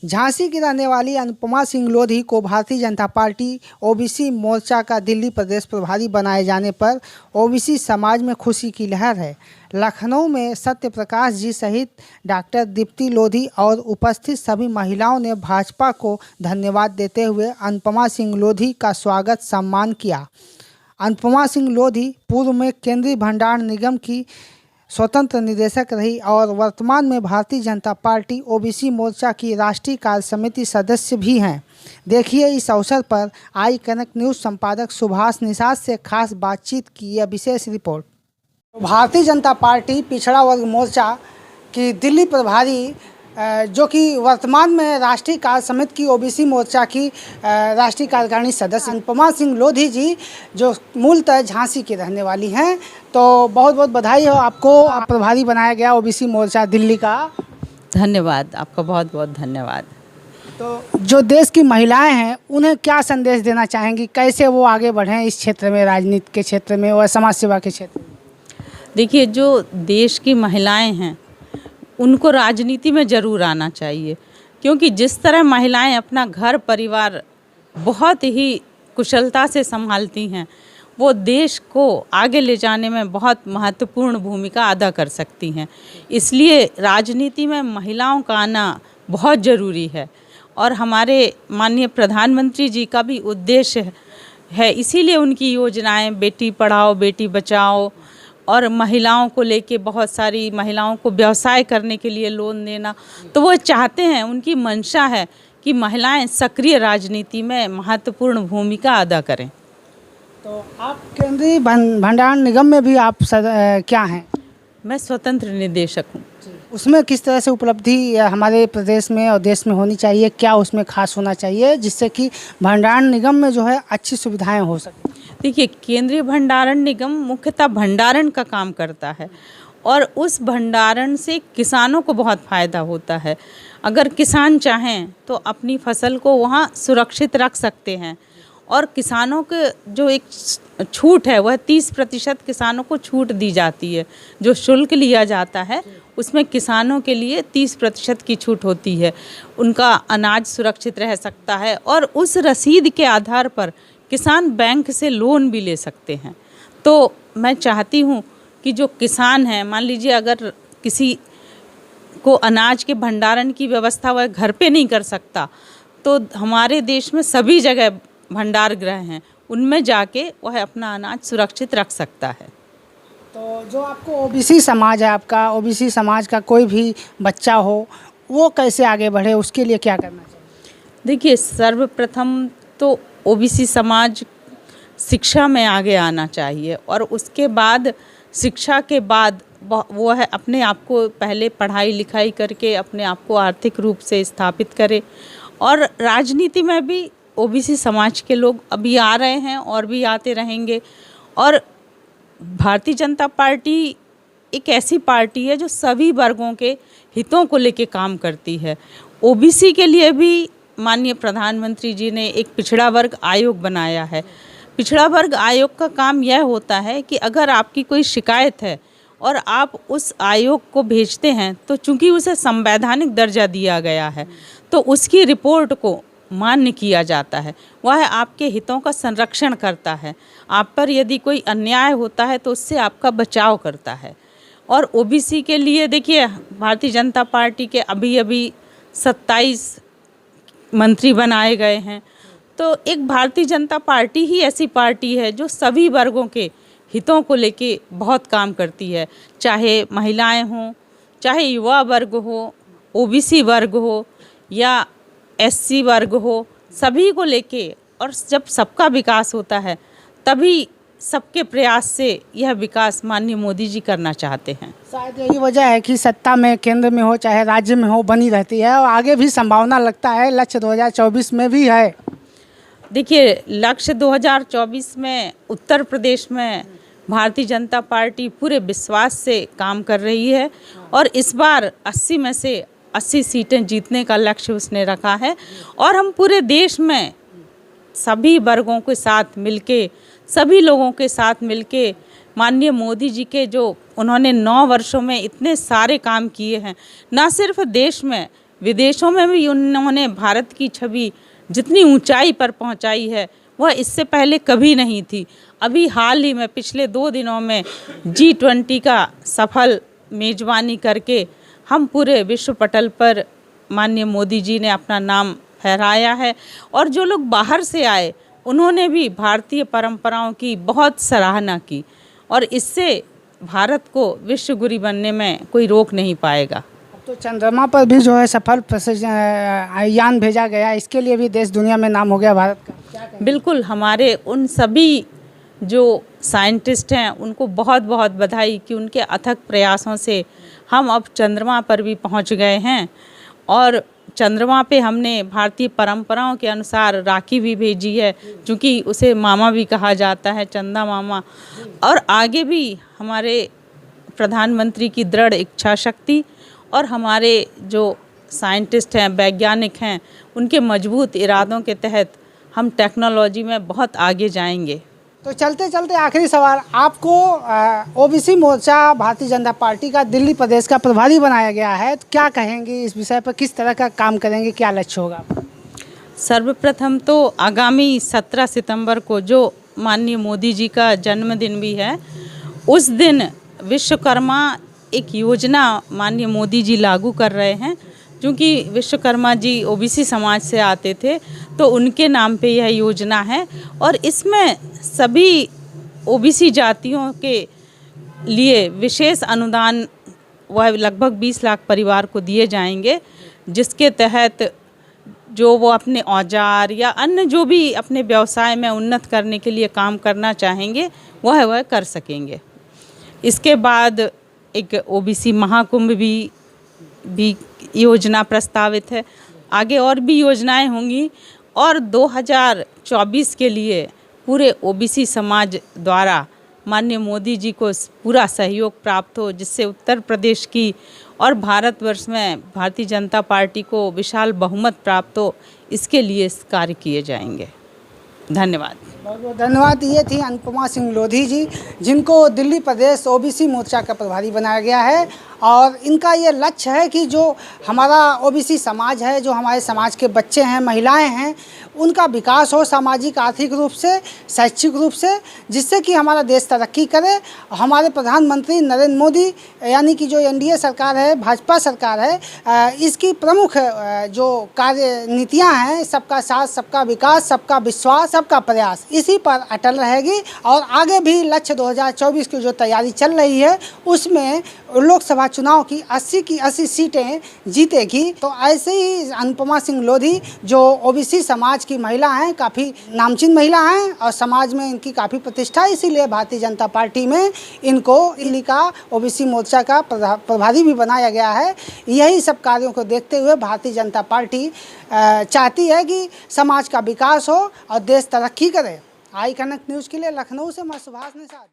झांसी की रहने वाली अनुपमा सिंह लोधी को भारतीय जनता पार्टी ओबीसी मोर्चा का दिल्ली प्रदेश प्रभारी बनाए जाने पर ओबीसी समाज में खुशी की लहर है। लखनऊ में सत्य प्रकाश जी सहित डॉक्टर दीप्ति लोधी और उपस्थित सभी महिलाओं ने भाजपा को धन्यवाद देते हुए अनुपमा सिंह लोधी का स्वागत सम्मान किया। अनुपमा सिंह लोधी पूर्व में केंद्रीय भंडार निगम की स्वतंत्र निदेशक रही और वर्तमान में भारतीय जनता पार्टी ओबीसी मोर्चा की राष्ट्रीय कार्य समिति सदस्य भी हैं। देखिए इस अवसर पर आई कनक न्यूज़ संपादक सुभाष निषाद से खास बातचीत की यह विशेष रिपोर्ट। भारतीय जनता पार्टी पिछड़ा वर्ग मोर्चा की दिल्ली प्रभारी जो कि वर्तमान में राष्ट्रीय कार्य समिति की ओबीसी मोर्चा की राष्ट्रीय कार्यकारिणी सदस्य अनुपमा सिंह लोधी जी जो मूलतः झांसी की रहने वाली हैं, तो बहुत बहुत बधाई हो आपको। आप प्रभारी बनाया गया ओबीसी मोर्चा दिल्ली का। धन्यवाद, आपका बहुत बहुत धन्यवाद। तो जो देश की महिलाएं हैं उन्हें क्या संदेश देना चाहेंगी, कैसे वो आगे बढ़ें इस क्षेत्र में, राजनीति के क्षेत्र में और समाज सेवा के क्षेत्र में? देखिए, जो देश की महिलाएं हैं उनको राजनीति में ज़रूर आना चाहिए, क्योंकि जिस तरह महिलाएं अपना घर परिवार बहुत ही कुशलता से संभालती हैं, वो देश को आगे ले जाने में बहुत महत्वपूर्ण भूमिका अदा कर सकती हैं। इसलिए राजनीति में महिलाओं का आना बहुत ज़रूरी है और हमारे माननीय प्रधानमंत्री जी का भी उद्देश्य है, इसीलिए उनकी योजनाएं बेटी पढ़ाओ बेटी बचाओ और महिलाओं को लेके बहुत सारी महिलाओं को व्यवसाय करने के लिए लोन देना, तो वो चाहते हैं, उनकी मंशा है कि महिलाएं सक्रिय राजनीति में महत्वपूर्ण भूमिका अदा करें। तो आप केंद्रीय भंडार निगम में भी आप क्या हैं? मैं स्वतंत्र निदेशक हूँ। उसमें किस तरह से उपलब्धि हमारे प्रदेश में और देश में होनी चाहिए, क्या उसमें खास होना चाहिए जिससे कि भंडार निगम में जो है अच्छी सुविधाएं हो सकें? देखिए, केंद्रीय भंडारण निगम मुख्यतः भंडारण का काम करता है और उस भंडारण से किसानों को बहुत फ़ायदा होता है। अगर किसान चाहें तो अपनी फसल को वहाँ सुरक्षित रख सकते हैं और किसानों के जो एक छूट है वह 30% किसानों को छूट दी जाती है। जो शुल्क लिया जाता है उसमें किसानों के लिए 30% की छूट होती है। उनका अनाज सुरक्षित रह सकता है और उस रसीद के आधार पर किसान बैंक से लोन भी ले सकते हैं। तो मैं चाहती हूँ कि जो किसान हैं, मान लीजिए अगर किसी को अनाज के भंडारण की व्यवस्था वह घर पे नहीं कर सकता, तो हमारे देश में सभी जगह भंडार गृह हैं, उनमें जाके वह अपना अनाज सुरक्षित रख सकता है। तो जो आपको ओबीसी समाज है, आपका ओबीसी समाज का कोई भी बच्चा हो, वो कैसे आगे बढ़े, उसके लिए क्या करना चाहिए? देखिए, सर्वप्रथम तो ओबीसी समाज शिक्षा में आगे आना चाहिए और उसके बाद शिक्षा के बाद वो है अपने आप को पहले पढ़ाई लिखाई करके अपने आप को आर्थिक रूप से स्थापित करे। और राजनीति में भी ओबीसी समाज के लोग अभी आ रहे हैं और भी आते रहेंगे। और भारतीय जनता पार्टी एक ऐसी पार्टी है जो सभी वर्गों के हितों को लेके काम करती है। ओबीसी के लिए भी माननीय प्रधानमंत्री जी ने एक पिछड़ा वर्ग आयोग बनाया है। पिछड़ा वर्ग आयोग का काम यह होता है कि अगर आपकी कोई शिकायत है और आप उस आयोग को भेजते हैं, तो चूंकि उसे संवैधानिक दर्जा दिया गया है तो उसकी रिपोर्ट को मान्य किया जाता है। वह आपके हितों का संरक्षण करता है। आप पर यदि कोई अन्याय होता है तो उससे आपका बचाव करता है। और ओबीसी के लिए देखिए, भारतीय जनता पार्टी के अभी अभी 27 मंत्री बनाए गए हैं। तो एक भारतीय जनता पार्टी ही ऐसी पार्टी है जो सभी वर्गों के हितों को लेके बहुत काम करती है, चाहे महिलाएं हों, चाहे युवा वर्ग हो, ओबीसी वर्ग हो या एससी वर्ग हो, सभी को लेके। और जब सबका विकास होता है तभी सबके प्रयास से यह विकास माननीय मोदी जी करना चाहते हैं। शायद यही वजह है कि सत्ता में केंद्र में हो चाहे राज्य में हो बनी रहती है और आगे भी संभावना लगता है लक्ष्य 2024 में भी है। देखिए, लक्ष्य 2024 में उत्तर प्रदेश में भारतीय जनता पार्टी पूरे विश्वास से काम कर रही है और इस बार 80 में से 80 सीटें जीतने का लक्ष्य उसने रखा है। और हम पूरे देश में सभी वर्गों के साथ मिलके, सभी लोगों के साथ मिलके माननीय मोदी जी के जो उन्होंने 9 वर्षों में इतने सारे काम किए हैं, ना सिर्फ देश में विदेशों में भी उन्होंने भारत की छवि जितनी ऊंचाई पर पहुंचाई है वह इससे पहले कभी नहीं थी। अभी हाल ही में पिछले 2 दिनों में G20 का सफल मेज़बानी करके हम पूरे विश्व पटल पर माननीय मोदी जी ने अपना नाम फहराया है। और जो लोग बाहर से आए उन्होंने भी भारतीय परंपराओं की बहुत सराहना की और इससे भारत को विश्व गुरु बनने में कोई रोक नहीं पाएगा। तो चंद्रमा पर भी जो है सफल यान भेजा गया, इसके लिए भी देश दुनिया में नाम हो गया भारत का। क्या कहें? बिल्कुल, हमारे उन सभी जो साइंटिस्ट हैं उनको बहुत बहुत बधाई कि उनके अथक प्रयासों से हम अब चंद्रमा पर भी पहुंच गए हैं। और चंद्रमा पे हमने भारतीय परंपराओं के अनुसार राखी भी भेजी है, क्योंकि उसे मामा भी कहा जाता है, चंदा मामा। और आगे भी हमारे प्रधानमंत्री की दृढ़ इच्छा शक्ति और हमारे जो साइंटिस्ट हैं, वैज्ञानिक हैं, उनके मजबूत इरादों के तहत हम टेक्नोलॉजी में बहुत आगे जाएंगे। तो चलते चलते आखिरी सवाल, आपको ओबीसी मोर्चा भारतीय जनता पार्टी का दिल्ली प्रदेश का प्रभारी बनाया गया है, तो क्या कहेंगे इस विषय पर, किस तरह का काम करेंगे, क्या लक्ष्य होगा? सर्वप्रथम तो आगामी 17 सितंबर को जो माननीय मोदी जी का जन्मदिन भी है, उस दिन विश्वकर्मा एक योजना माननीय मोदी जी लागू कर रहे हैं। क्योंकि विश्वकर्मा जी ओबीसी समाज से आते थे तो उनके नाम पे यह योजना है और इसमें सभी ओबीसी जातियों के लिए विशेष अनुदान वह लगभग 20 लाख परिवार को दिए जाएंगे, जिसके तहत जो वो अपने औजार या अन्य जो भी अपने व्यवसाय में उन्नत करने के लिए काम करना चाहेंगे वह कर सकेंगे। इसके बाद एक ओबीसी महाकुंभ भी योजना प्रस्तावित है। आगे और भी योजनाएं होंगी और 2024 के लिए पूरे ओबीसी समाज द्वारा माननीय मोदी जी को पूरा सहयोग प्राप्त हो, जिससे उत्तर प्रदेश की और भारतवर्ष में भारतीय जनता पार्टी को विशाल बहुमत प्राप्त हो, इसके लिए कार्य किए जाएंगे। धन्यवाद। बहुत बहुत धन्यवाद। ये थी अनुपमा सिंह लोधी जी, जिनको दिल्ली प्रदेश ओबीसी मोर्चा का प्रभारी बनाया गया है। और इनका ये लक्ष्य है कि जो हमारा ओबीसी समाज है, जो हमारे समाज के बच्चे हैं, महिलाएं हैं, उनका विकास हो सामाजिक आर्थिक रूप से, शैक्षिक रूप से, जिससे कि हमारा देश तरक्की करे। हमारे प्रधानमंत्री नरेंद्र मोदी यानी कि जो एनडीए सरकार है, भाजपा सरकार है, इसकी प्रमुख जो कार्य नीतियाँ हैं, सबका साथ, सबका विकास, सबका विश्वास, सबका प्रयास, इसी पर अटल रहेगी। और आगे भी लक्ष्य 2024 की जो तैयारी चल रही है उसमें लोकसभा चुनाव की 80 सीटें जीतेगी। तो ऐसे ही अनुपमा सिंह लोधी जो ओबीसी समाज की महिला हैं, काफ़ी नामचीन महिला हैं और समाज में इनकी काफ़ी प्रतिष्ठा है, इसीलिए भारतीय जनता पार्टी में इनको दिल्ली का ओबीसी मोर्चा का प्रभारी भी बनाया गया है। यही सब कार्यों को देखते हुए भारतीय जनता पार्टी चाहती है कि समाज का विकास हो और देश तरक्की करे। आई कनक न्यूज़ के लिए लखनऊ से मैं सुभाष निषाद।